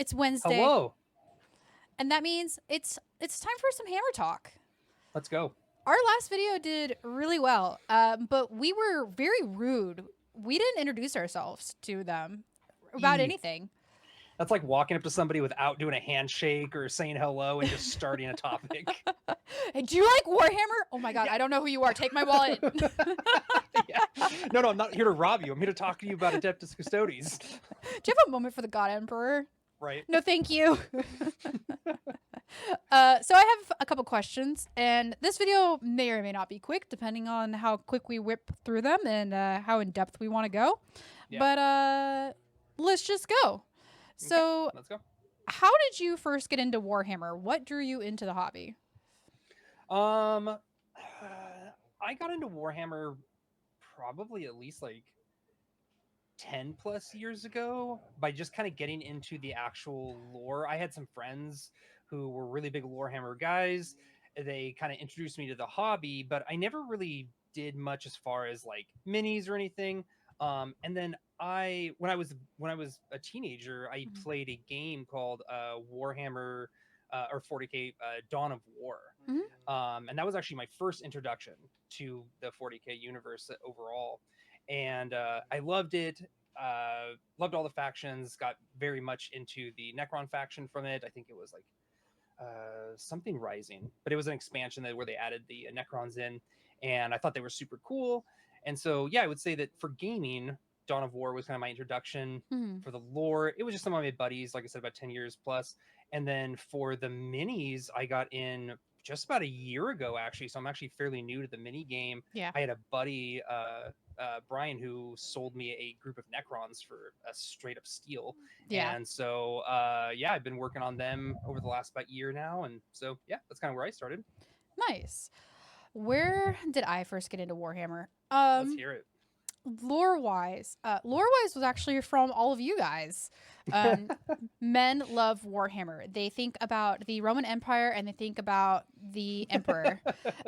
It's Wednesday, Hello. and that means it's time for some hammer talk. Let's go. Our last video did really well, but we were very rude. We didn't introduce ourselves to them about E. anything. That's like walking up to somebody without doing a handshake or saying hello and just starting a topic. Hey, do you like Warhammer? Oh my god, Yeah. I don't know who you are. Take my wallet. Yeah. No, I'm not here to rob you. I'm here to talk to you about Adeptus Custodes. Do you have a moment for the God Emperor? Right. No, thank you. So I have a couple questions, and this video may or may not be quick, depending on how quick we whip through them and how in depth we want to go. Yeah. But let's just go. So, Okay, let's go. how did you first get into Warhammer? What drew you into the hobby? I got into Warhammer probably at least like 10 plus years ago by just kind of getting into the actual lore. I had some friends who were really big Warhammer guys. They kind of introduced me to the hobby, but I never really did much as far as like minis or anything. And then when I was a teenager, I Mhm. played a game called Warhammer or 40K Dawn of War. Mhm. And that was actually my first introduction to the 40K universe overall. And I loved it. Loved all the factions. Got very much into the Necron faction from it. I think it was like something Rising, but it was an expansion where they added the Necrons in, and I thought they were super cool. And so, yeah, I would say that for gaming, Dawn of War was kind of my introduction. Mhm. For the lore, it was just some of my buddies, like I said, about 10 years plus. And then for the minis, I got in just about a year ago, actually. So I'm actually fairly new to the mini game. Yeah. I had a buddy, Brian, who sold me a group of Necrons for a straight up steal. Yeah. And so, yeah, I've been working on them over the last about year now. And so, yeah, that's kind of where I started. Nice. Where did I first get into Warhammer? Let's hear it. Lore wise was actually from all of you guys. Um, Men love Warhammer. They think about the Roman Empire and they think about the Emperor.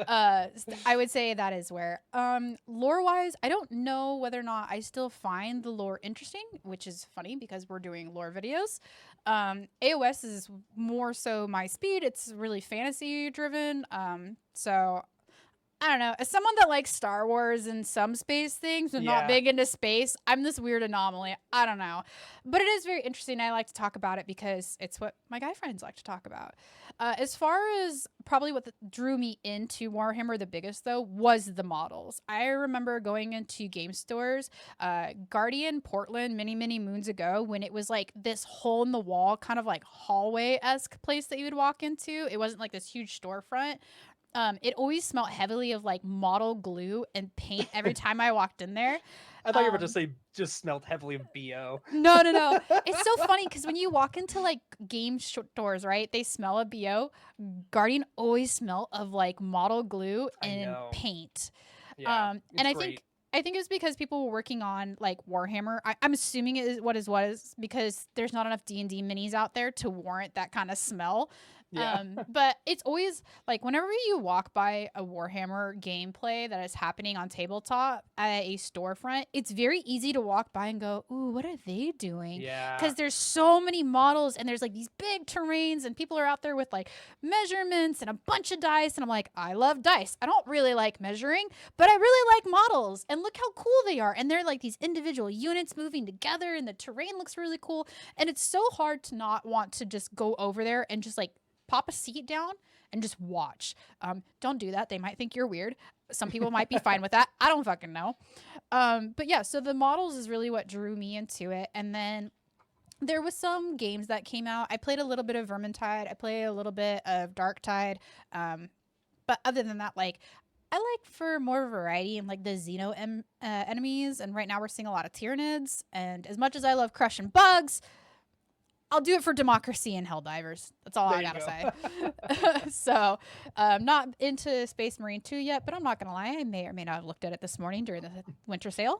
I would say that is where. Lore wise, I don't know whether or not I still find the lore interesting, which is funny because we're doing lore videos. AOS is more so my speed. It's really fantasy driven. So I don't know. As someone that likes Star Wars and some space things and not Yeah. big into space, I'm this weird anomaly. I don't know. But it is very interesting. I like to talk about it because it's what my guy friends like to talk about. As far as probably what drew me into Warhammer the biggest, though, was the models. I remember going into game stores, Guardian, Portland, many, many moons ago when it was like this hole in the wall, kind of like hallway-esque place that you would walk into. It wasn't like this huge storefront. It always smelled heavily of like model glue and paint every time I walked in there. I thought you were about to say just smelled heavily of BO. No. It's so funny because when you walk into like game stores, right, they smell of BO. Guardian always smell of like model glue and paint. Yeah, And I think it's because people were working on like Warhammer. I'm assuming it is what is because there's not enough D&D minis out there to warrant that kind of smell. Yeah. But it's always like whenever you walk by a Warhammer gameplay that is happening on tabletop at a storefront, it's very easy to walk by and go, ooh, what are they doing? Yeah. Because there's so many models and there's like these big terrains and people are out there with like measurements and a bunch of dice. And I'm like, I love dice. I don't really like measuring, but I really like models. And look how cool they are. And they're like these individual units moving together and the terrain looks really cool. And it's so hard to not want to just go over there and just like pop a seat down and just watch. Don't do that. They might think you're weird. Some people might be fine with that. I don't fucking know. But yeah, so the models is really what drew me into it. And then there was some games that came out. I played a little bit of Vermintide. I played a little bit of Darktide. But other than that, like, I like for more variety and like the Xeno enemies. And right now we're seeing a lot of Tyranids. And as much as I love crushing bugs, I'll do it for democracy and Helldivers. That's all I gotta say. So, not into Space Marine 2 yet, but I'm not gonna lie. I may or may not have looked at it this morning during the winter sale.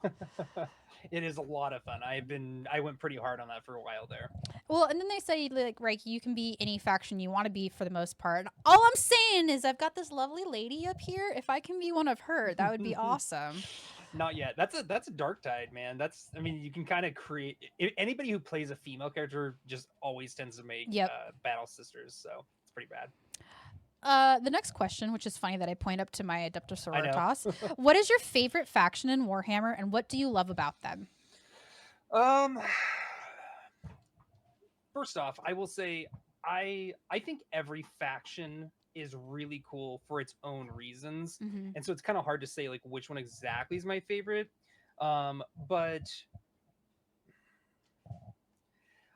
It is a lot of fun. I went pretty hard on that for a while there. Well, and then they say like, right, you can be any faction you want to be for the most part. All I'm saying is I've got this lovely lady up here. If I can be one of her, that would be awesome. Not yet. That's a dark tide, man. That's I mean, you can kind of create anybody who plays a female character just always tends to make Yep. battle sisters, so it's pretty bad. The next question, which is funny that I point up to my Adeptus I know. Sororitas. What is your favorite faction in Warhammer, and what do you love about them? um First off, I will say I think every faction is really cool for its own reasons, Mm-hmm. and so it's kind of hard to say like which one exactly is my favorite. But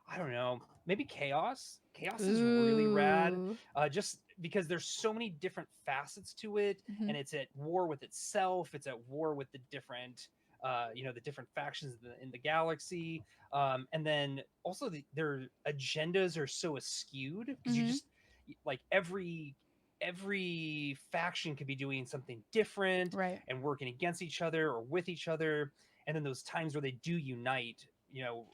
I don't know. Maybe chaos. Chaos is really rad, Ooh. just because there's so many different facets to it, Mm-hmm. and it's at war with itself. It's at war with the different, the different factions in the galaxy, and then also their agendas are so askewed because you Mm-hmm. just like every faction could be doing something different Right. and working against each other or with each other, and then those times where they do unite,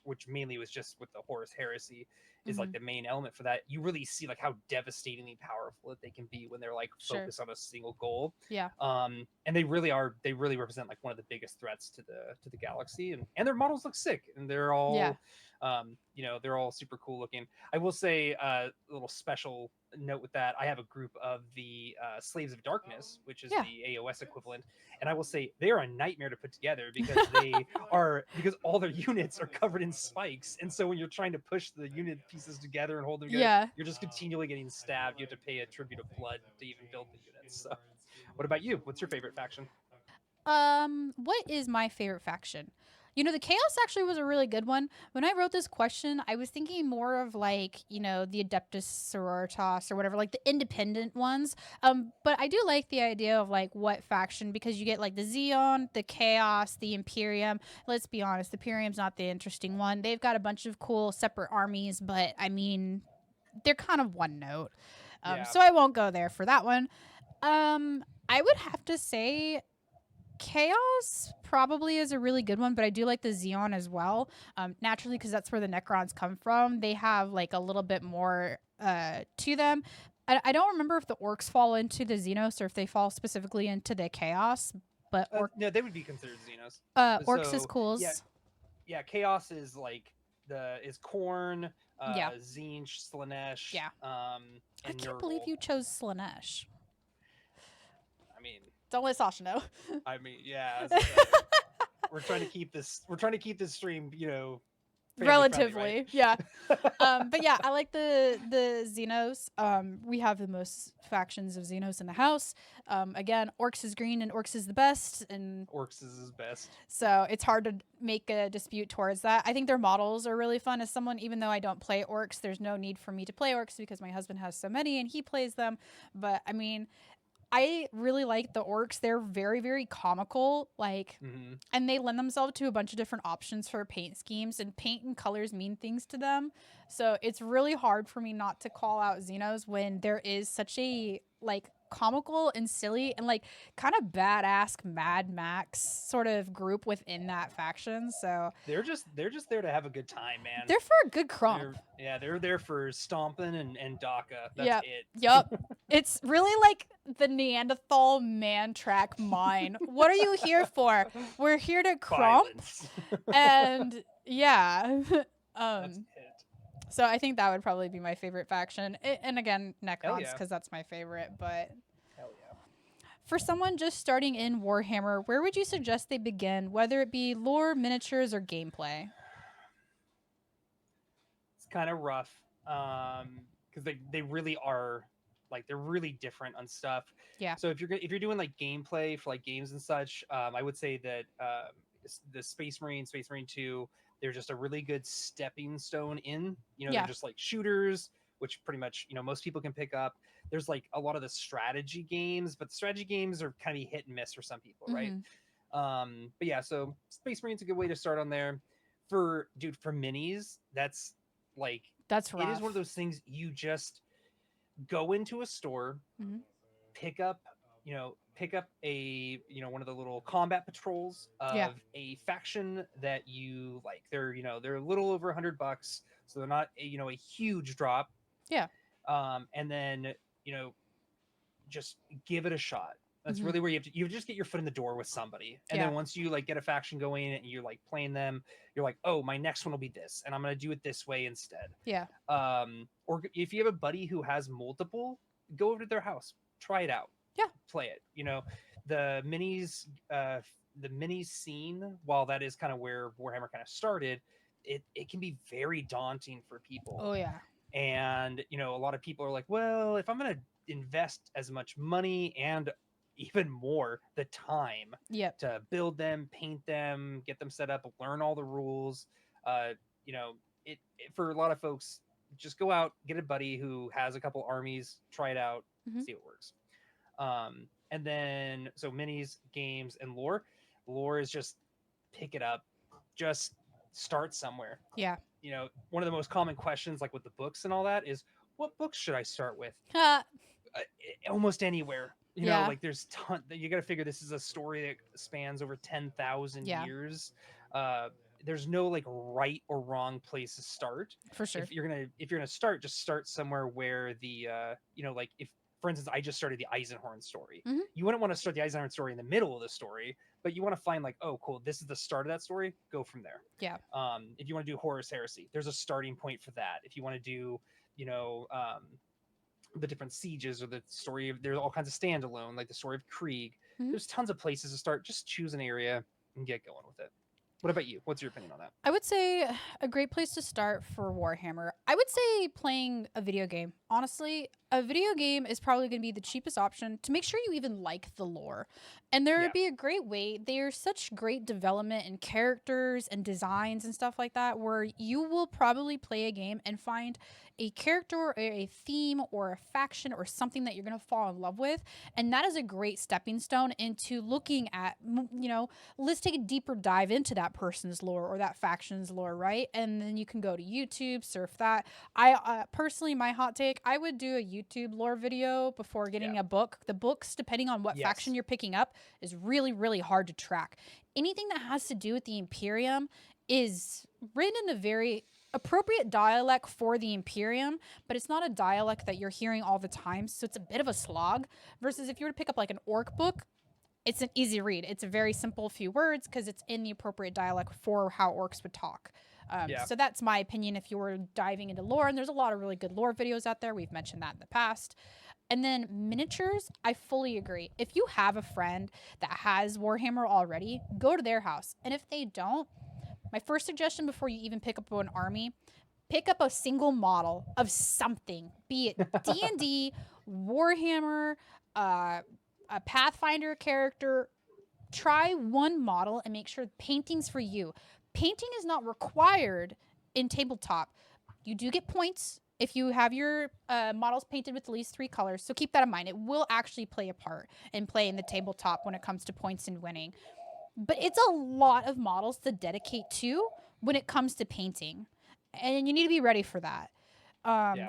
which mainly was just with the Horus Heresy, is Mm-hmm. like the main element for that. You really see like how devastatingly powerful that they can be when they're like Sure. focused on a single goal. Yeah. And they really are. They really represent like one of the biggest threats to the galaxy, and their models look sick, and they're Yeah. all, they're all super cool looking. I will say a little special note with that. I have a group of the Slaves of Darkness, which is Yeah. the AOS equivalent, and I will say they are a nightmare to put together because all their units are covered in spikes, and so when you're trying to push the unit pieces together and hold them together, Yeah. you're just continually getting stabbed. You have to pay a tribute of blood to even build the units. So, what about you? What's your favorite faction? What is my favorite faction? You know, the Chaos actually was a really good one. When I wrote this question, I was thinking more of like, the Adeptus Sororitas or whatever, like the independent ones. But I do like the idea of like what faction because you get like the Xeon, the Chaos, the Imperium. Let's be honest, the Imperium's not the interesting one. They've got a bunch of cool separate armies, but I mean, they're kind of one note. Yeah, So I won't go there for that one. I would have to say Chaos probably is a really good one, but I do like the Xeon as well. Naturally, because that's where the Necrons come from. They have like a little bit more to them. I don't remember if the Orcs fall into the Xenos or if they fall specifically into the Chaos, but no, they would be considered Xenos. Orcs is So cool. yeah, yeah, Chaos is like the is Korn, Yeah, Zinch, Slanesh, yeah. I and can't believe Nurgle. you chose Slanesh. I mean, Don't let Sasha know. yeah. We're trying to keep this. We're trying to keep this stream, family friendly, right? Relatively, yeah. But yeah, I like the Xenos. We have the most factions of Xenos in the house. Again, Orcs is green and Orcs is the best, and Orcs is his best. so it's hard to make a dispute towards that. I think their models are really fun. As someone, even though I don't play Orcs, there's no need for me to play Orcs because my husband has so many and he plays them. But I mean, I really like the Orcs. They're very, very comical. Like, Mm-hmm. and they lend themselves to a bunch of different options for paint schemes, and paint and colors mean things to them. So it's really hard for me not to call out Xenos when there is such a like comical and silly and like kind of badass Mad Max sort of group within that faction. So They're just there to have a good time, man. they're for a good crump. They're there for stomping and DACA. That's Yeah. it. Yup. It's really like the Neanderthal man track mine. What are you here for? We're here to crump. Violence. And yeah. That's um it. so I think that would probably be my favorite faction. And again, Hell Necrons yeah. because that's my favorite. But Hell yeah. for someone just starting in Warhammer, where would you suggest they begin, whether it be lore, miniatures, or gameplay? It's kind of rough, because they really are like they're really different on stuff. Yeah. So if you're doing like gameplay for like games and such, I would say that the Space Marine 2, they're just a really good stepping stone in. They're Yeah. just like shooters, which pretty much most people can pick up. There's like a lot of the strategy games, but the strategy games are kind of hit and miss for some people, right? Mm-hmm. But yeah, so Space Marine's a good way to start on there. For minis, that's like That's it is rough. one of those things you just go into a store, Mhm. pick up, pick up a one of the little combat patrols Yeah. of a faction that you like. They're a little over $100, so they're not a huge drop. Yeah. And then you know just give it a shot. That's Mhm. really where you just get your foot in the door with somebody, and Yeah. then once you like get a faction going and you're like playing them, you're like, oh, my next one will be this, and I'm gonna do it this way instead. Yeah. Or if you have a buddy who has multiple, go over to their house, try it out, Yeah. play it. The minis, the mini scene, while that is kind of where Warhammer kind of started, it can be very daunting for people. Oh yeah. And a lot of people are like, well, if I'm going to invest as much money and even more the time Yep. to build them, paint them, get them set up, learn all the rules, uh you know for a lot of folks, just go out, get a buddy who has a couple armies, try it out, Mhm. see what works. And then so minis, games, and lore is just pick it up, just start somewhere. Yeah. One of the most common questions, like with the books and all that, is what books should I start with? Ha. Almost anywhere. Yeah. Like there's ton. You got to figure this is a story that spans over 10,000 Yeah. years. There's no like right or wrong place to start. For sure. If you're gonna start, just start somewhere where the like if, for instance, I just started the Eisenhorn story. Mhm. You wouldn't want to start the Eisenhorn story in the middle of the story, but you want to find like, oh, cool, this is the start of that story. Go from there. Yeah. If you want to do Horus Heresy, there's a starting point for that. If you want to do, the different sieges or the story of, there's all kinds of standalone, like the story of Krieg. Mhm. There's tons of places to start. Just choose an area and get going with it. What about you? What's your opinion on that? I would say a great place to start for Warhammer, I would say playing a video game. Honestly, a video game is probably going to be the cheapest option to make sure you even like the lore. And there Yeah. would be a great way. There's such great development in characters and designs and stuff like that, where you will probably play a game and find a character or a theme or a faction or something that you're going to fall in love with. And that is a great stepping stone into looking at, let's take a deeper dive into that person's lore or that faction's lore, right? And then you can go to YouTube, surf that. I personally, my hot take, I would do a YouTube lore video before getting Yeah. a book. The books, depending on what Yes. faction you're picking up, is really, really hard to track. Anything that has to do with the Imperium is written in a very appropriate dialect for the Imperium, but it's not a dialect that you're hearing all the time, so it's a bit of a slog. Versus if you were to pick up like an orc book, it's an easy read. It's a very simple few words because it's in the appropriate dialect for how orcs would talk. Yeah. So that's my opinion if you were diving into lore. And there's a lot of really good lore videos out there. We've mentioned that in the past. And then miniatures, I fully agree. If you have a friend that has Warhammer already, go to their house. And if they don't, my first suggestion before you even pick up an army, pick up a single model of something, be it D&D, Warhammer, a Pathfinder character. Try one model and make sure painting's for you. Painting is not required in tabletop. You do get points if you have your models painted with at least 3 colors. So keep that in mind. It will actually play a part and play in the tabletop when it comes to points and winning. But it's a lot of models to dedicate to when it comes to painting. And you need to be ready for that.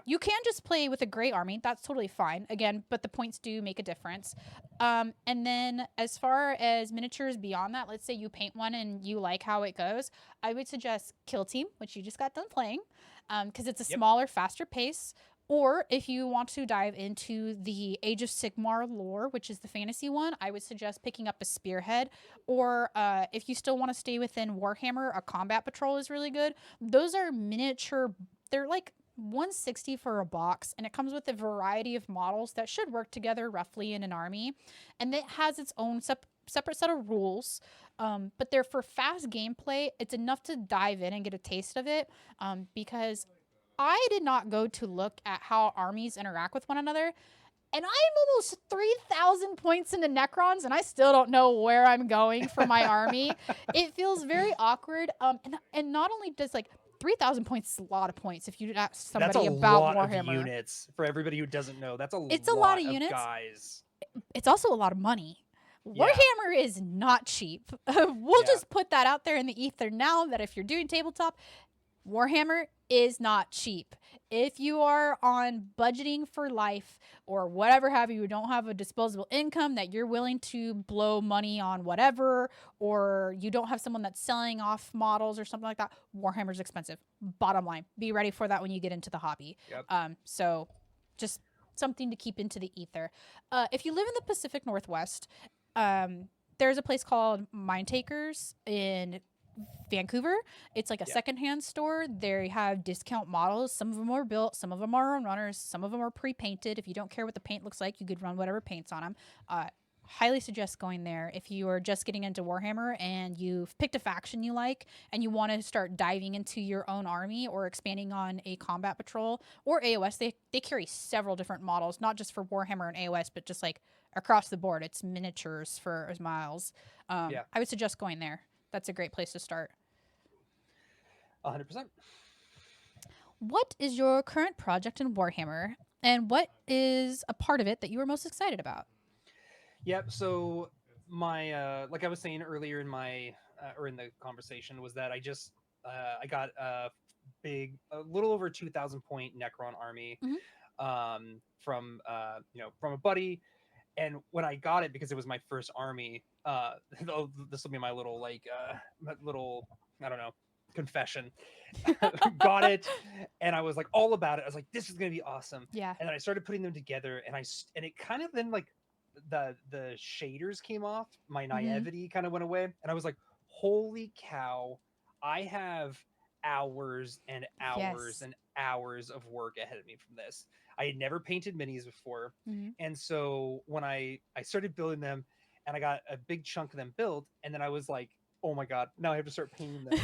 You can just play with a gray army. That's totally fine. Again, but the points do make a difference. And then as far as miniatures beyond that, let's say you paint one and you like how it goes, I would suggest Kill Team, which you just got done playing, because it's a smaller, faster pace. Or if you want to dive into the Age of Sigmar lore, which is the fantasy one, I would suggest picking up a Spearhead. Or if you still want to stay within Warhammer, a Combat Patrol is really good. Those are miniature, they're like $160 for a box, and it comes with a variety of models that should work together roughly in an army. And it has its own separate set of rules, but they're for fast gameplay. It's enough to dive in and get a taste of it, because I did not go to look at how armies interact with one another. And I'm almost 3,000 points into Necrons, and I still don't know where I'm going for my army. It feels very awkward. And not only does 3,000 points is a lot of points if you ask somebody about Warhammer. That's a lot of units. For everybody who doesn't know, It's a lot of units. Guys. It's also a lot of money. Yeah. Warhammer is not cheap. We'll just put that out there in the ether now that if you're doing tabletop, Warhammer is not cheap. If you are on budgeting for life or whatever have you, don't have a disposable income that you're willing to blow money on whatever, or you don't have someone that's selling off models or something like that, Warhammer's expensive. Bottom line, be ready for that when you get into the hobby. Yep. So just something to keep into the ether. If you live in the Pacific Northwest, there's a place called Mine Takers in Vancouver. It's like a Yeah. secondhand store. They have discount models. Some of them are built, some of them are on runners, some of them are pre-painted. If you don't care what the paint looks like, you could run whatever paints on them. Highly suggest going there if you are just getting into Warhammer and you've picked a faction you like and you want to start diving into your own army or expanding on a combat patrol or AOS. They carry several different models, not just for Warhammer and AOS, but just like across the board. It's miniatures for miles. Yeah. I would suggest going there. That's a great place to start. 100%. What is your current project in Warhammer, and what is a part of it that you are most excited about? Yep. So my like I was saying earlier in my or in the conversation was that I got a little over 2,000 point Necron army Mhm. from from a buddy, and when I got it because it was my first army, this will be my little my little, I don't know, confession. Got it, and I was like all about it. I was like, this is gonna be awesome. Yeah. And then I started putting them together, and it kind of then like the shaders came off, my naivety kind of went away, and I was like, holy cow, I have hours and hours Yes. and hours of work ahead of me from this. I had never painted minis before, Mhm. and so when I started building them, and I got a big chunk of them built, and then I was like, oh my god, now I have to start painting them.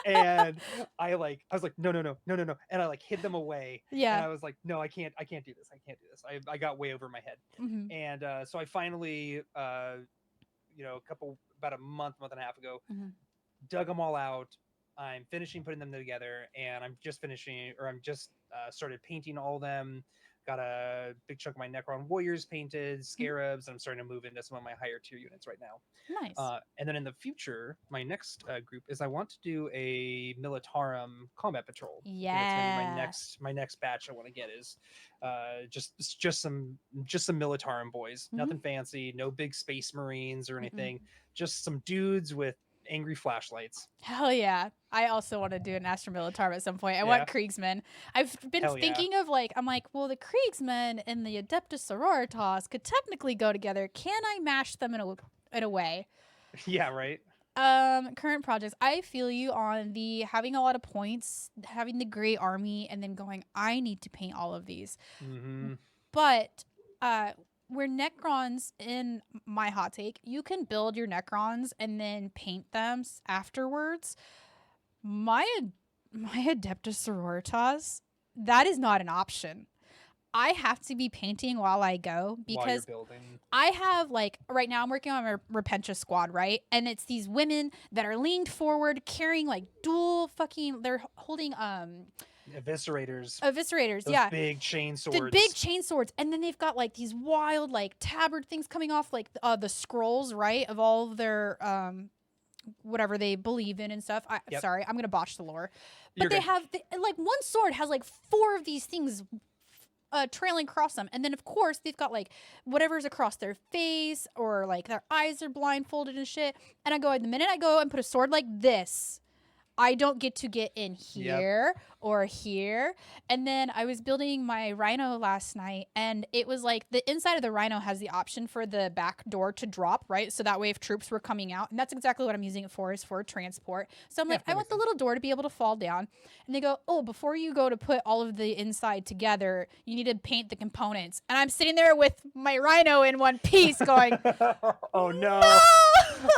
And I was like, no, no, no, no, no, no, and I like hid them away, and Yeah. I was like, no, I can't do this, I got way over my head. Mhm. And so I finally about a month and a half ago, Mhm. dug them all out. I'm finishing putting them together, and I'm just started painting all of them. Got a big chunk of my Necron warriors painted, Mhm. scarabs. I'm starting to move into some of my higher tier units right now. Nice. And then in the future, my next group is I want to do a Militarum combat patrol. I think that's going to be Yeah. my next batch. I want to get is just some Militarum boys. Mhm. Nothing fancy, no big space marines or Mm-mm. anything. Just some dudes with angry flashlights. Hell yeah. I also want to do an Astra Militarum at some point. I Yeah, want Kriegsmen. I've been hell yeah, thinking of I'm like, well, the Kriegsmen and the Adeptus Sororitas could technically go together. Can I mash them in a way? yeah, right. Current projects. I feel you on the having a lot of points, having the gray army, and then going, I need to paint all of these. Mm-hmm. But where Necrons, in my hot take, you can build your Necrons and then paint them afterwards. My Adeptus Sororitas, that is not an option. I have to be painting while I go While you're because building, I have right now I'm working on my Repentia squad, right? And it's these women that are leaned forward carrying dual they're holding eviscerators, eviscerators, those yeah. big chain The big swords. chain swords, and then they've got these wild tabard things coming off the scrolls, right, of all of their whatever they believe in and stuff. Yep. Sorry, I'm gonna botch the lore, You're but they good. have one sword has four of these things trailing across them, and then of course they've got whatever's across their face or their eyes are blindfolded and shit. And I go, the minute I go and put a sword like this, I don't get to get in here or here. And then I was building my Rhino last night, and it was the inside of the Rhino has the option for the back door to drop, right? So that way if troops were coming out, and that's exactly what I'm using it for, is for transport. So I'm Yeah, I want the little door to be able to fall down. And they go, oh, before you go to put all of the inside together, you need to paint the components. And I'm sitting there with my Rhino in one piece going, oh no. no!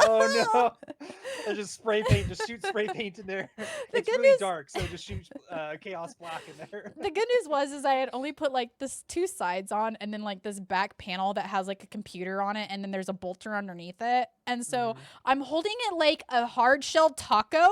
Oh no. And just shoot spray paint in there. It's really dark, so just shoot chaos black in there. The good news was I had only put this two sides on, and then this back panel that has a computer on it, and then there's a bolter underneath it. And so I'm holding it like a hard shell taco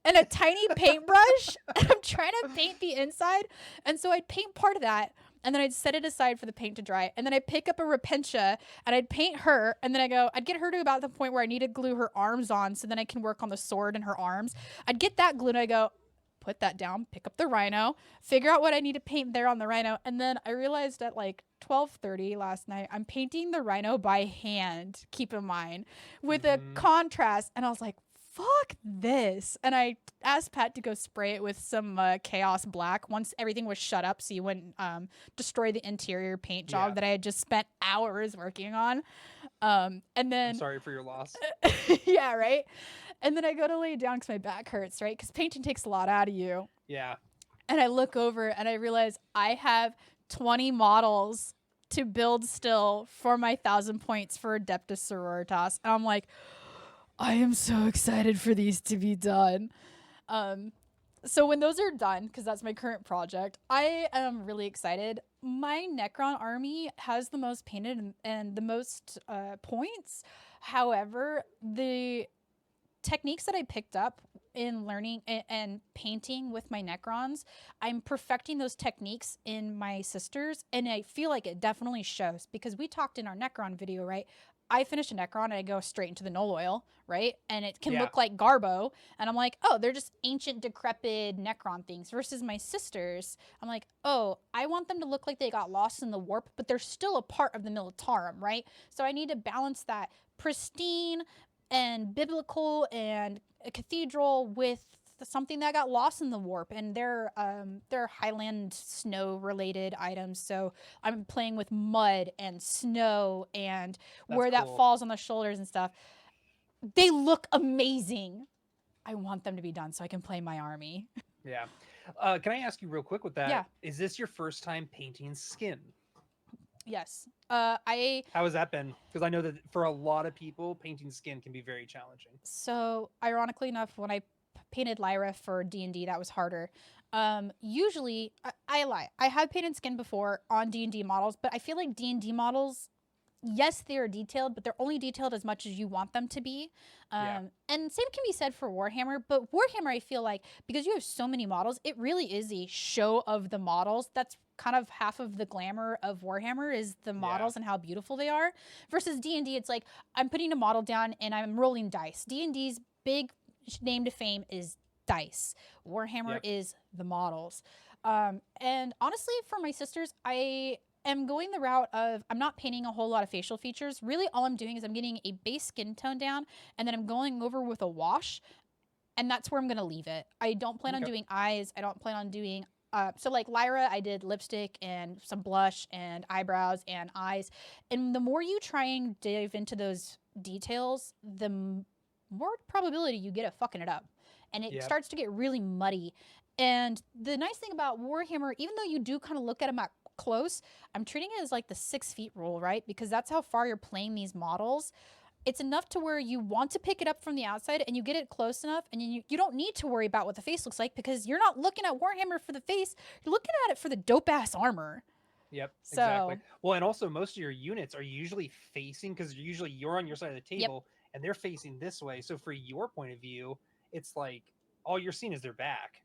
and a tiny paintbrush, and I'm trying to paint the inside. And so I'd paint part of that, and then I'd set it aside for the paint to dry. And then I'd pick up a Repentia and I'd paint her. And then I'd get her to about the point where I need to glue her arms on so then I can work on the sword and her arms. I'd get that glued, and I go, put that down, pick up the Rhino, figure out what I need to paint there on the Rhino. And then I realized at 12:30 last night, I'm painting the Rhino by hand, keep in mind, with a contrast. And I was like, fuck this. And I asked Pat to go spray it with some Chaos Black once everything was shut up so you wouldn't destroy the interior paint job Yeah. that I had just spent hours working on. And I'm then, sorry for your loss. yeah, right? And then I go to lay down because my back hurts, right? Because painting takes a lot out of you. Yeah. And I look over and I realize I have 20 models to build still for my 1,000 points for Adeptus Sororitas. And I'm like, I am so excited for these to be done. Um, so when those are done, because that's my current project, I am really excited. My Necron army has the most painted and the most points. However, the techniques that I picked up in learning and painting with my Necrons, I'm perfecting those techniques in my sisters, and I feel like it definitely shows because we talked in our Necron video, right? I finish a Necron and I go straight into the null oil, right? And it can Yeah. look like Garbo, and I'm like, oh, they're just ancient, decrepit Necron things. Versus my sisters, I'm like, oh, I want them to look like they got lost in the warp, but they're still a part of the Militarum, right? So I need to balance that pristine and biblical and a cathedral with something that got lost in the warp, and they're highland snow related items, so I'm playing with mud and snow and That's where that cool. falls on the shoulders and stuff. They look amazing. I want them to be done so I can play my army. Yeah. Can I ask you real quick with that? Yeah. Is this your first time painting skin? Yes. I How has that been? Because I know that for a lot of people, painting skin can be very challenging. So ironically enough, when I painted Lyra for D&D, that was harder. Usually, I lie. I have painted skin before on D&D models, but I feel like D&D models, yes, they are detailed, but they're only detailed as much as you want them to be. Yeah. And same can be said for Warhammer, but Warhammer, I feel like, because you have so many models, it really is a show of the models. That's kind of half of the glamour of Warhammer is the Yeah. models and how beautiful they are. Versus D&D, it's like I'm putting a model down and I'm rolling dice. D&D's big name to fame is dice. Warhammer Yep. is the models. And honestly, for my sisters, I am going the route of I'm not painting a whole lot of facial features. Really, all I'm doing is I'm getting a base skin tone down, and then I'm going over with a wash, and that's where I'm gonna leave it. I don't plan on Okay. doing eyes. I don't plan on doing. So like Lyra, I did lipstick and some blush and eyebrows and eyes, and the more you try and dive into those details, the more probability you get of fucking it up, and it Yep. starts to get really muddy. And the nice thing about Warhammer, even though you do kind of look at them at close, I'm treating it as like the 6 feet rule, right? Because that's how far you're playing these models. It's enough to where you want to pick it up from the outside and you get it close enough, and you don't need to worry about what the face looks like because you're not looking at Warhammer for the face. You're looking at it for the dope ass armor. Yep. Exactly. So, Well, and also most of your units are usually facing because usually you're on your side of the yep. table and they're facing this way. So for your point of view, it's like all you're seeing is their back.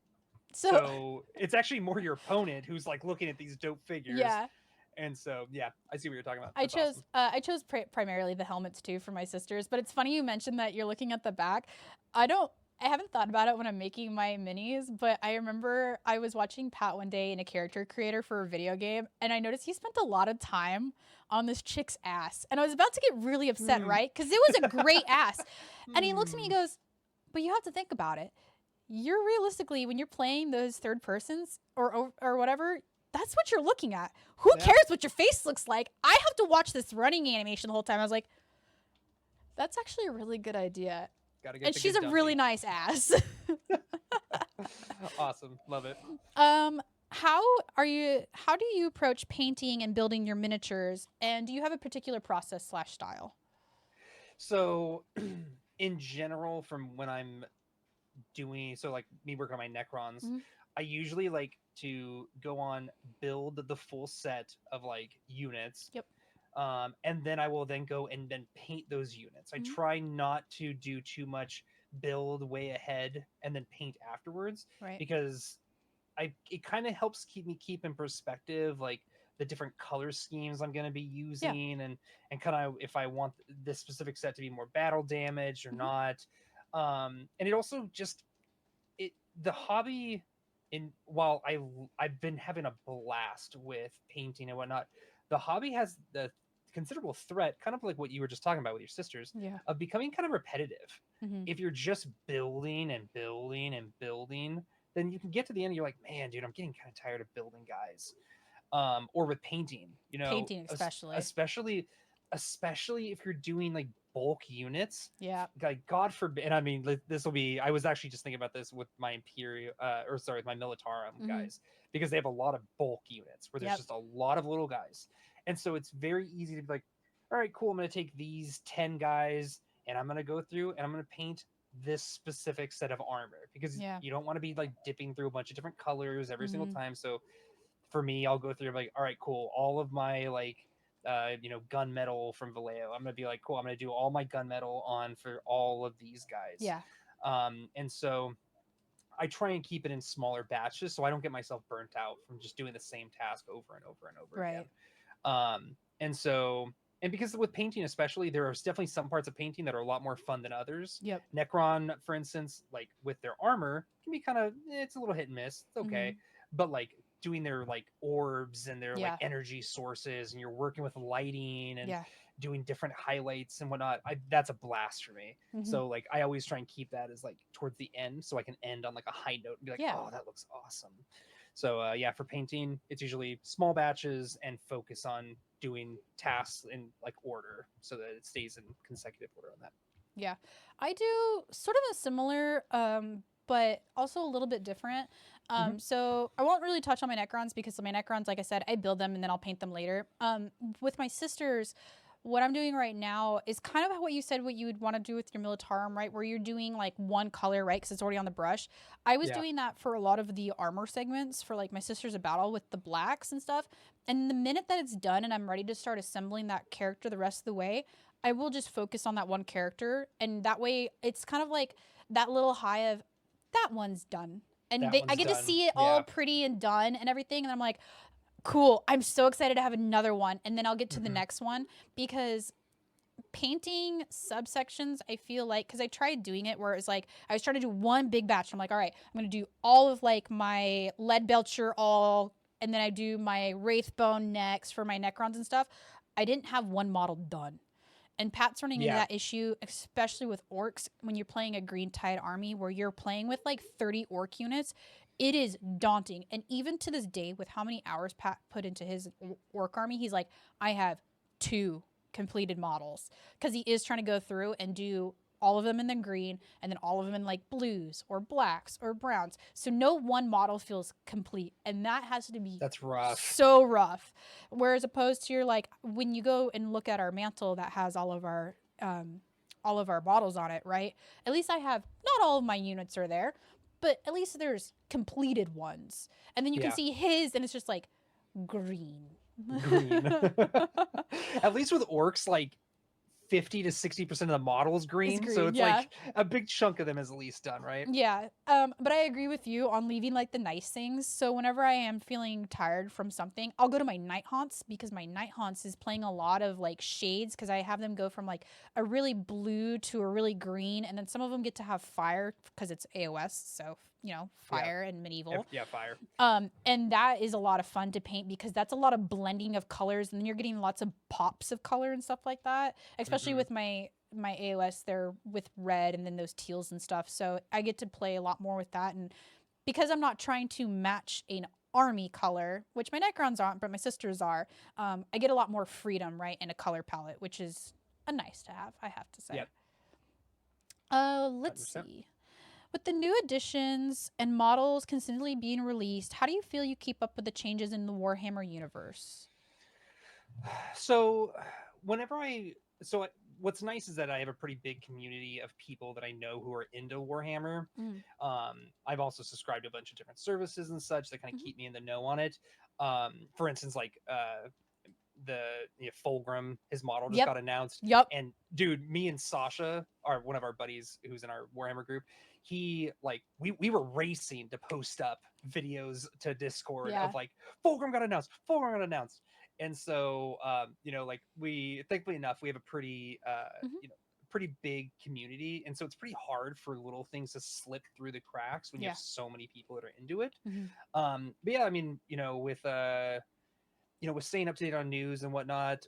So, So it's actually more your opponent who's like looking at these dope figures. yeah. And so yeah, I see what you're talking about. I That's chose awesome. I chose primarily the helmets too for my sisters, but it's funny you mentioned that you're looking at the back. I haven't thought about it when I'm making my minis, but I remember I was watching Pat one day in a character creator for a video game, and I noticed he spent a lot of time on this chick's ass, and I was about to get really upset, Hmm. right? Because it was a great ass, and he looks at me and goes, "But you have to think about it. You're realistically when you're playing those third persons or whatever." That's what you're looking at. Who Yeah. cares what your face looks like? I have to watch this running animation the whole time. I was like, that's actually a really good idea. Gotta get And the she's good a really dumpy. nice ass. Awesome. Love it. um, how do you approach painting and building your miniatures? And do you have a particular process / style? So in general, from when I'm doing so like me working on my Necrons, Mhm. I usually like to go on build the full set of like units. Yep. And then I will then go and then paint those units. I Mhm. try not to do too much build way ahead and then paint afterwards Right. because it kind of helps keep in perspective like the different color schemes I'm going to be Yeah. using and kind of if I want this specific set to be more battle damaged or Mhm. not. And it also just it the hobby in while I've been having a blast with painting and whatnot, the hobby has the considerable threat, kind of like what you were just talking about with your sisters, Yeah. of becoming kind of repetitive. Hmm. If you're just building and building and building, then you can get to the end and you're like, man, dude, I'm getting kind of tired of building, guys. Or with painting, Painting, especially. especially if you're doing like bulk units, Yeah. like God forbid. And I mean, this will be. I was actually just thinking about this with my Imperial, or sorry, with my Militarum Hmm. guys, because they have a lot of bulk units where there's Yep. just a lot of little guys, and so it's very easy to be like, all right, cool. I'm going to take these 10 guys, and I'm going to go through and I'm going to paint this specific set of armor, because Yeah. you don't want to be like dipping through a bunch of different colors every single Hmm. time. So for me, I'll go through like, all right, cool. All of my like, gunmetal from Vallejo. I'm gonna be like, cool. I'm gonna do all my gunmetal on for all of these guys. Yeah. And so I try and keep it in smaller batches so I don't get myself burnt out from just doing the same task over and over and over again. Right. And so, and because with painting especially, there are definitely some parts of painting that are a lot more fun than others. Yep. Necron, for instance, like with their armor, can be kind of, it's a little hit and miss. It's okay, Hmm. but like doing their like orbs and their like Yeah. energy sources, and you're working with lighting and Yeah. doing different highlights and whatnot, that's a blast for me. Hmm. So like I always try and keep that as like towards the end, so I can end on like a high note and be like, Yeah. oh, that looks awesome. So yeah, for painting, it's usually small batches and focus on doing tasks in like order so that it stays in consecutive order on that. Yeah. I do sort of a similar, but also a little bit different. Mm-hmm. So I won't really touch on my Necrons because my Necrons, like I said, I build them and then I'll paint them later. With my sisters, what I'm doing right now is kind of what you said, what you would want to do with your Militarum, right? Where you're doing like one color, right? Because it's already on the brush. I was Yeah. doing that for a lot of the armor segments for like my Sisters of Battle with the blacks and stuff. And the minute that it's done and I'm ready to start assembling that character the rest of the way, I will just focus on that one character. And that way it's kind of like that little high of that one's done. And That I one's get to done. see it all Yeah. pretty and done and everything. And I'm like, cool, I'm so excited to have another one. And then I'll get to the Mm-hmm. next one because painting subsections, I feel like, because I tried doing it where it was like I was trying to do one big batch. I'm like, all right, I'm gonna do all of like my lead belcher all, and then I do my wraithbone next for my necrons and stuff. I didn't have one model done. And Pat's running into Yeah. that issue, especially with orcs when you're playing a green tide army where you're playing with like 30 orc units. It is daunting. And even to this day, with how many hours Pat put into his orc army, he's like, I have 2 completed models because he is trying to go through and do all of them in the green and then all of them in like blues or blacks or browns. So no one model feels complete. And that has to be That's rough. so rough. Whereas opposed to your like when you go and look at our mantle that has all of our models on it, right? At least I have not all of my units are there, but at least there's completed ones. And then you can Yeah. see his and it's just like green. Green. At least with orcs, like 50 to 60% of the model is It's green. So green, it's yeah. like a big chunk of them is at least done, right? Yeah. But I agree with you on leaving like the nice things. So whenever I am feeling tired from something, I'll go to my night haunts because my night haunts is playing a lot of like shades because I have them go from like a really blue to a really green, and then some of them get to have fire because it's AOS, so Yeah. fire and medieval. Yeah, fire. And that is a lot of fun to paint because that's a lot of blending of colors, and then you're getting lots of pops of color and stuff like that. Especially Mm-hmm. with my AOS, they're with red and then those teals and stuff. So I get to play a lot more with that, and because I'm not trying to match an army color, which my Necrons aren't, but my sisters are, I get a lot more freedom, right, in a color palette, which is a nice to have, I have to say. Yep. Let's 100%. see. With the new additions and models consistently being released, how do you feel you keep up with the changes in the Warhammer universe? So whenever I so I- what's nice is that I have a pretty big community of people that I know who are into Warhammer. Mm. I've also subscribed to a bunch of different services and such that kind of Mhm. keep me in the know on it. For instance, like the Fulgrim, his model just Yep. got announced, Yep. and dude, me and Sasha, are one of our buddies who's in our Warhammer group, he like we were racing to post up videos to Discord Yeah. of like Fulgrim got announced, Fulgrim got announced. And so like we thankfully enough we have a pretty Mhm. pretty big community, and so it's pretty hard for little things to slip through the cracks when you Yeah. have so many people that are into it. Mhm. But yeah, I mean, with with staying up to date on news and whatnot,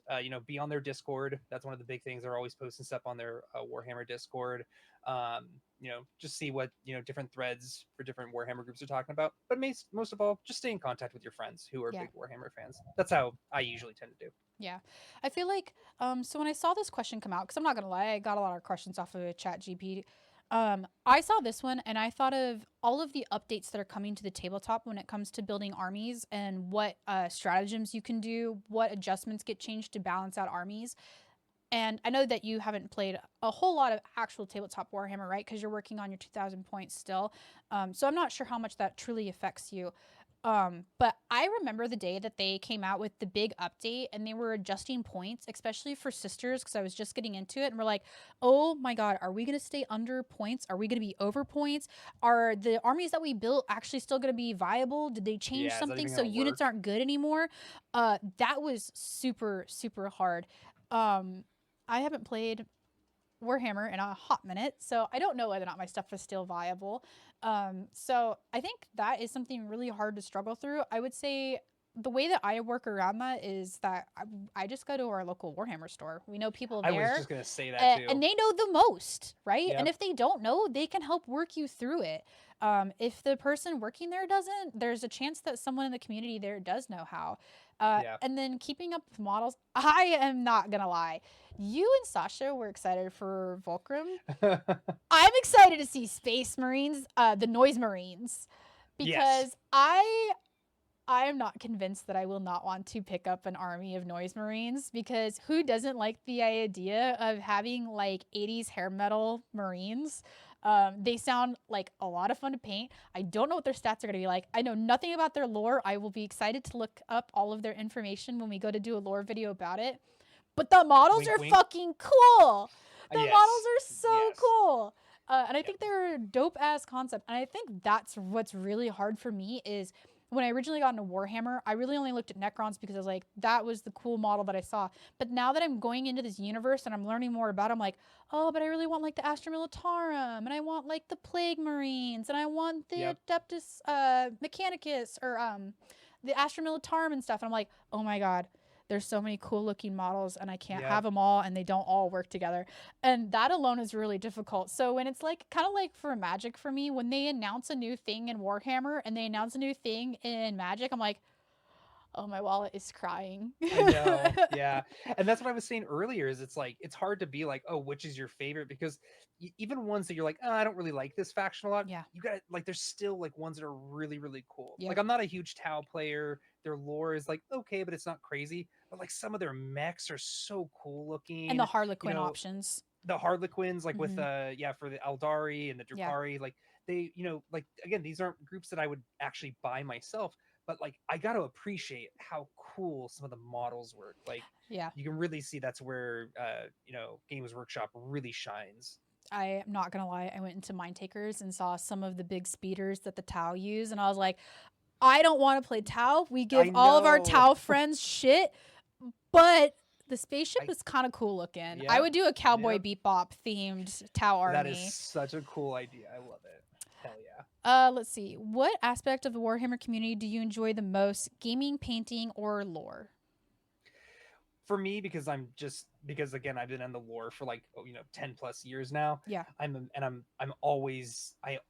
be on their Discord. That's one of the big things. They're always posting stuff on their Warhammer Discord. Just see what different threads for different Warhammer groups are talking about. But most of all, just stay in contact with your friends who are Yeah. big Warhammer fans. That's how I usually tend to do. Yeah. I feel like so when I saw this question come out, because I'm not gonna lie, I got a lot of questions off of Chat GP. I saw this one and I thought of all of the updates that are coming to the tabletop when it comes to building armies and what stratagems you can do, what adjustments get changed to balance out armies. And I know that you haven't played a whole lot of actual tabletop Warhammer, right? Because you're working on your 2,000 points still. So I'm not sure how much that truly affects you. But I remember the day that they came out with the big update and they were adjusting points, especially for sisters, because I was just getting into it and we're like, oh my God, are we going to stay under points? Are we going to be over points? Are the armies that we built actually still going to be viable? Did they change Yeah, is that something even so gonna units work? aren't good anymore? That was super, super hard. Um, I haven't played Warhammer in a hot minute, so I don't know whether or not my stuff is still viable. So I think that is something really hard to struggle through. I would say the way that I work around that is that I just go to our local Warhammer store. We know people I was there, just gonna say that and too. they know the most, right? And Yep. if they don't know, they can help work you through it. If the person working there doesn't, there's a chance that someone in the community there does know how. Yeah. And then keeping up with models, I am not gonna lie. You and Sasha were excited for Volcrum. I'm excited to see Space Marines, the Noise Marines, Yes. because I am not convinced that I will not want to pick up an army of Noise Marines because who doesn't like the idea of having like 80s hair metal Marines? They sound like a lot of fun to paint. I don't know what their stats are going to be like. I know nothing about their lore. I will be excited to look up all of their information when we go to do a lore video about it. But the models Wink, are wink. fucking cool. The models Yes. are so Yes. cool. And I Yep. think they're a dope ass concept. And I think that's what's really hard for me is when I originally got into Warhammer, I really only looked at Necrons because I was like, that was the cool model that I saw. But now that I'm going into this universe and I'm learning more about it, I'm like, oh, but I really want like the Astra Militarum, and I want like the Plague Marines, and I want the Yep. Adeptus Mechanicus, or the Astra Militarum and stuff. And I'm like, oh my God, there's so many cool looking models and I can't Yep. have them all and they don't all work together. And that alone is really difficult. So when it's like kind of like for Magic for me, when they announce a new thing in Warhammer and they announce a new thing in Magic, I'm like, oh, my wallet is crying. I know. Yeah. And that's what I was saying earlier is it's like it's hard to be like, "Oh, which is your favorite?" Because even ones that you're like, "Oh, I don't really like this faction a lot." Yeah. You got like there's still like ones that are really really cool. Like Yep. I'm not a huge Tau player. Their lore is like okay, but it's not crazy. But like some of their mechs are so cool And the looking. You Harlequin know, options. the Harlequins like with Hmm. for the Eldari and the Yeah. Drukari, like they like again these aren't groups that I would actually buy myself, but like I got to appreciate how cool some of the models work. Like Yeah. you can really see that's where Games Workshop really shines. I'm not gonna lie, I went into Mind Takers and saw some of the big speeders that the Tau use, and I was like, I don't want to play Tau. We give I all of our know. Tau friends shit, but the spaceship I is kind of cool looking. I Yep. would do a Cowboy Yep. Bebop themed Tau That is army. such a cool idea. I love it. Hell yeah. Let's see. What aspect of the Warhammer community do you enjoy the most? Gaming, painting, or lore? For me, because again I've been in the lore for like 10 plus years now. Yeah. I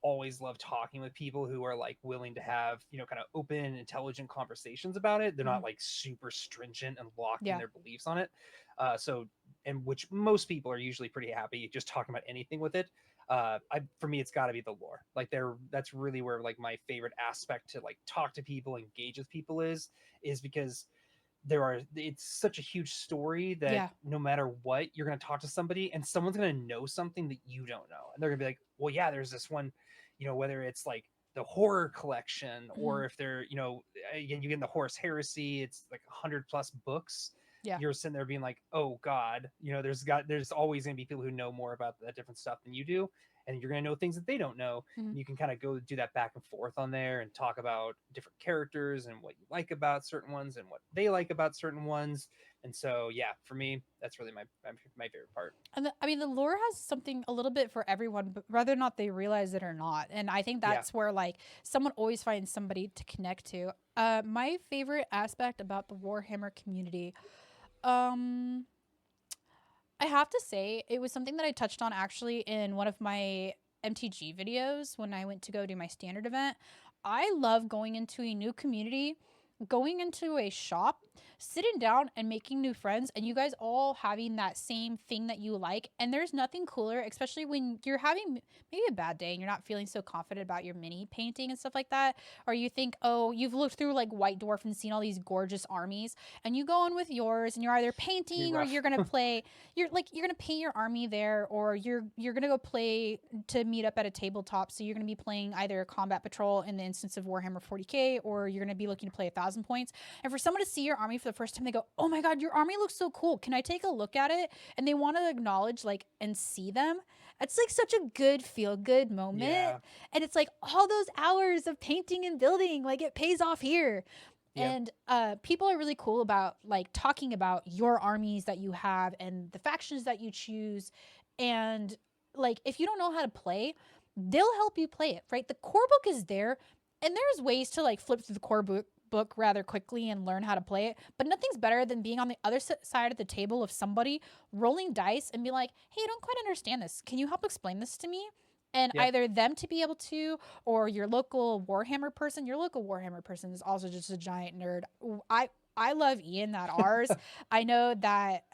always love talking with people who are like willing to have kind of open intelligent conversations about it. They're Hmm. not like super stringent and locked in Yeah. their beliefs on it. So and which most people are usually pretty happy just talking about anything with it. For me it's got to be the lore. Like that's really where like my favorite aspect to like talk to people, engage with people is because it's such a huge story that Yeah. no matter what you're going to talk to somebody and someone's going to know something that you don't know, and they're going to be like, well yeah, there's this one, whether it's like the horror collection Hmm. or if they're again you get in the Horus Heresy, it's like 100 plus books. Yeah. You're sitting there being like, oh god, there's always going to be people who know more about that different stuff than you do, and you're going to know things that they don't know. Mhm. And you can kind of go do that back and forth on there and talk about different characters and what you like about certain ones and what they like about certain ones. And so, yeah, for me, that's really my favorite part. And I mean, the lore has something a little bit for everyone, but whether or not they realize it or not. And I think Yeah. that's where like someone always finds somebody to connect to. My favorite aspect about the Warhammer community, um, I have to say, it was something that I touched on actually in one of my MTG videos when I went to go do my standard event. I love going into a new community, going into a shop, sitting down and making new friends, and you guys all having that same thing that you like. And there's nothing cooler, especially when you're having maybe a bad day and you're not feeling so confident about your mini painting and stuff like that. Or you think, oh, you've looked through like White Dwarf and seen all these gorgeous armies, and you go in with yours and you're either It can be painting or rough. you're gonna play you're gonna paint your army there, or you're gonna go play to meet up at a tabletop. So you're gonna be playing either combat patrol in the instance of Warhammer 40k, or you're gonna be looking to play 1,000 points. And for someone to see your army for the first time, they go, "Oh my god, your army looks so cool! Can I take a look at it?" And they want to acknowledge like and see them. It's like such a good feel good moment, Yeah. and it's like all those hours of painting and building, like it pays off here. Yeah. And people are really cool about like talking about your armies that you have and the factions that you choose. And like if you don't know how to play, they'll help you play it, right? The core book is there, and there's ways to like flip through the book rather quickly and learn how to play it. But nothing's better than being on the other side of the table of somebody rolling dice and be like, "Hey, I don't quite understand this. Can you help explain this to me?" And Yeah. either them to be able to, or your local Warhammer person. Your local Warhammer person is also just a giant nerd. I love Ian at ours. I know that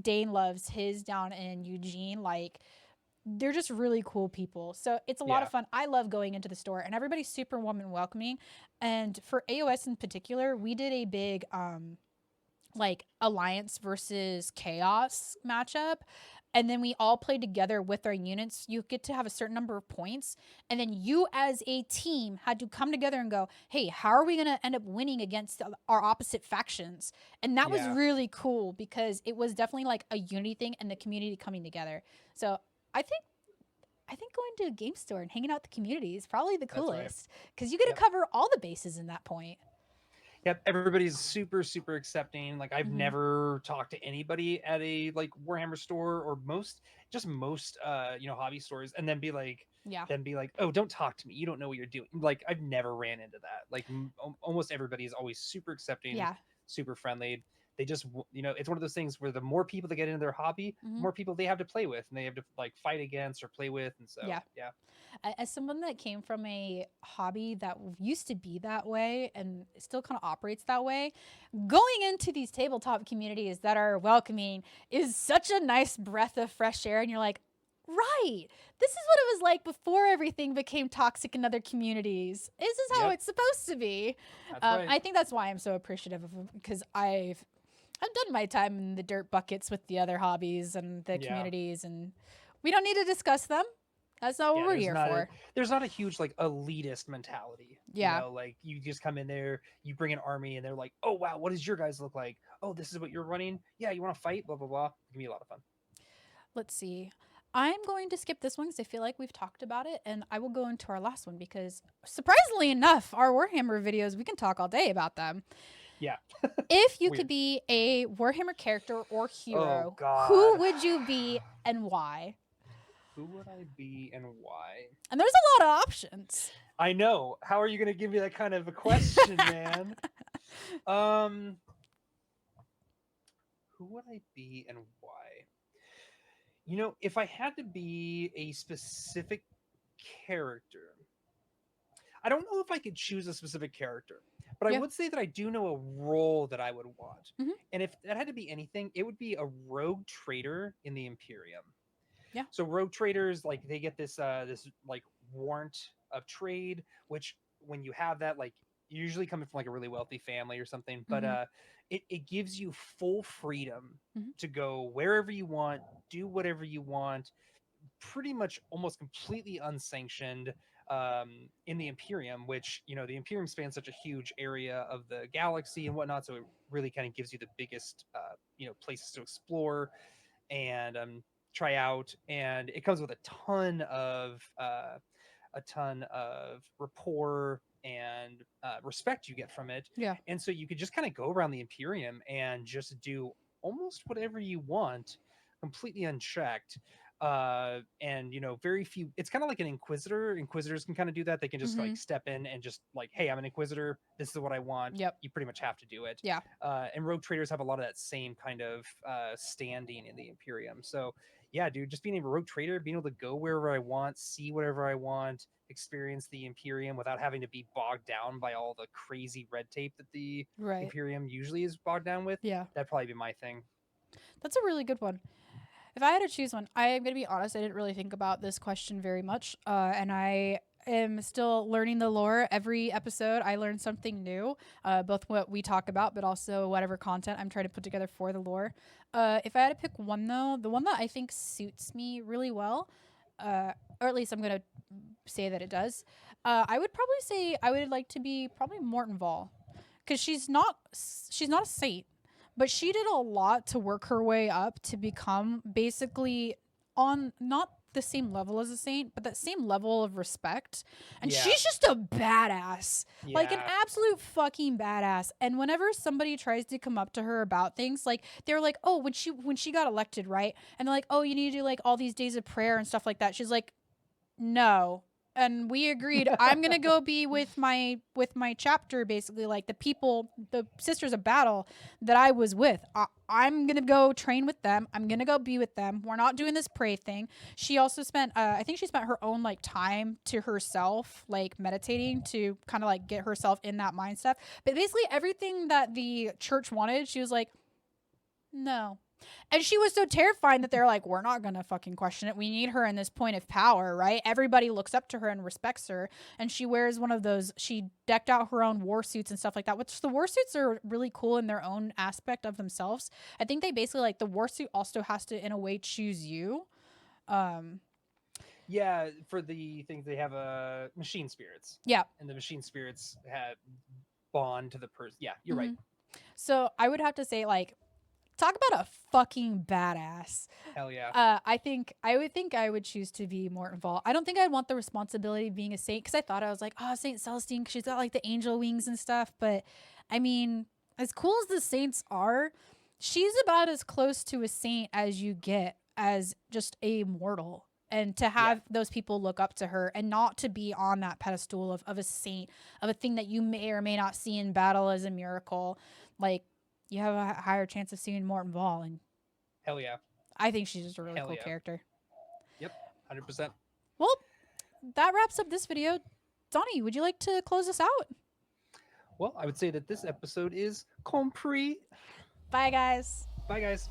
Dane loves his down in Eugene. Like they're just really cool people. So it's a lot of Yeah. fun. I love going into the store, and everybody's super warm and welcoming. And for AOS in particular, we did a big like alliance versus chaos matchup, and then we all played together with our units. You get to have a certain number of points, and then you as a team had to come together and go, hey, how are we going to end up winning against our opposite factions? And that was Yeah. really cool because it was definitely like a unity thing and the community coming together. So I think going to a game store and hanging out with the community is probably the That's right. coolest because you get to Yep. cover all the bases in that point. Yep, everybody's super super accepting. Like I've Mm-hmm. never talked to anybody at a like Warhammer store or most hobby stores and Yeah. then be like, "Oh, don't talk to me. You don't know what you're doing." Like I've never ran into that. Like almost everybody is always super accepting, Yeah. super friendly. They just it's one of those things where the more people that get into their hobby, the Mm-hmm. more people they have to play with and they have to like fight against or play with, and so Yeah. yeah. As someone that came from a hobby that used to be that way and still kind of operates that way, going into these tabletop communities that are welcoming is such a nice breath of fresh air. And you're like, right, this is what it was like before everything became toxic in other communities. This is how Yep, it's supposed to be. that's right. I think that's why I'm so appreciative of it, because I've done my time in the dirt buckets with the other hobbies and the Yeah. communities, and we don't need to discuss them. That's not what Yeah, we're here for. there's not a huge like elitist mentality. Yeah. Like you just come in there, you bring an army, and they're like, "Oh wow, what does your guys look like? Oh, this is what you're running. Yeah, you want to fight? Blah blah blah." It can be a lot of fun. Let's see. I'm going to skip this one because I feel like we've talked about it, and I will go into our last one because, surprisingly enough, our Warhammer videos, we can talk all day about them. Yeah, If you could weird. be a Warhammer character or Oh hero, who God, would you be and why? who would I be and why? And there's a lot of options. I know. How are you going to give me that kind of a question, man? Um, who would I be and why? If I had to be a specific character, I don't know if I could choose a specific character, but I Yeah. would say that I do know a role that I would want. Hmm. And if that had to be anything, it would be a rogue trader in the Imperium. Yeah. So rogue traders, like they get this like warrant of trade, which when you have that, like usually coming from like a really wealthy family or something, but Hmm. it gives you full freedom Hmm. to go wherever you want, do whatever you want, pretty much almost completely unsanctioned in the Imperium, which the Imperium spans such a huge area of the galaxy and whatnot, so it really kind of gives you the biggest places to explore and try out, and it comes with a ton of rapport and respect you get from it. Yeah. And so you could just kind of go around the Imperium and just do almost whatever you want, completely unchecked. And very few. It's kind of like an Inquisitor. Inquisitors can kind of do that. They can just Mm-hmm. like step in and just like, hey, I'm an Inquisitor. This is what I want. Yep. You pretty much have to do it. Yeah. And rogue traders have a lot of that same kind of standing in the Imperium. So yeah, dude, just being a rogue trader, being able to go wherever I want, see whatever I want, experience the Imperium without having to be bogged down by all the crazy red tape that the Right. Imperium usually is bogged down with. Yeah. That'd probably be my thing. That's a really good one. If I had to choose one, I am going to be honest, I didn't really think about this question very much. And I am still learning the lore. Every episode, I learn something new, both what we talk about, but also whatever content I'm trying to put together for the lore. If I had to pick one, though, the one that I think suits me really well, or at least I'm going to say that it does, I would probably say I would like to be probably Morton Vol. Because she's not a saint, but she did a lot to work her way up to become basically on not the same level as a saint, but that same level of respect. And Yeah. she's just a badass. Like an Yeah. absolute fucking badass. And whenever somebody tries to come up to her about things, like they're like, "Oh, when she got elected, right?" And they're like, "Oh, you need to do like all these days of prayer and stuff like that." She's like, "No." And we agreed I'm gonna go be with my chapter, basically like the people, the sisters of battle that I was with. I'm gonna go train with them. I'm gonna go be with them. We're not doing this pray thing. She also spent I think she spent her own like time to herself, like meditating to kind of like get herself in that mindset. But basically everything that the church wanted, she was like, no. And she was so terrified that they're like, we're not going to fucking question it. We need her in this point of power, right? Everybody looks up to her and respects her. And she wears one of those, she decked out her own war suits and stuff like that, which the war suits are really cool in their own aspect of themselves. I think they basically like the war suit also has to, in a way, choose you. Yeah, for the things they have machine spirits. Yeah. And the machine spirits have bond to the person. Yeah, you're right. So I would have to say, like, talk about a fucking badass. Hell yeah. I think I would choose to be Morton Vol. I don't think I'd want the responsibility of being a saint because I thought I was like, oh, Saint Celestine, she's got like the angel wings and stuff. But I mean, as cool as the saints are, she's about as close to a saint as you get as just a mortal. And to have those people look up to her and not to be on that pedestal of a saint, of a thing that you may or may not see in battle as a miracle, like, you have a higher chance of seeing Morton Vol, and hell yeah. I think she's just a really Hell cool yeah. character. Yep, 100%. Well, that wraps up this video. Donnie, would you like to close us out? Well, I would say that this episode is complete. Bye, guys. Bye, guys.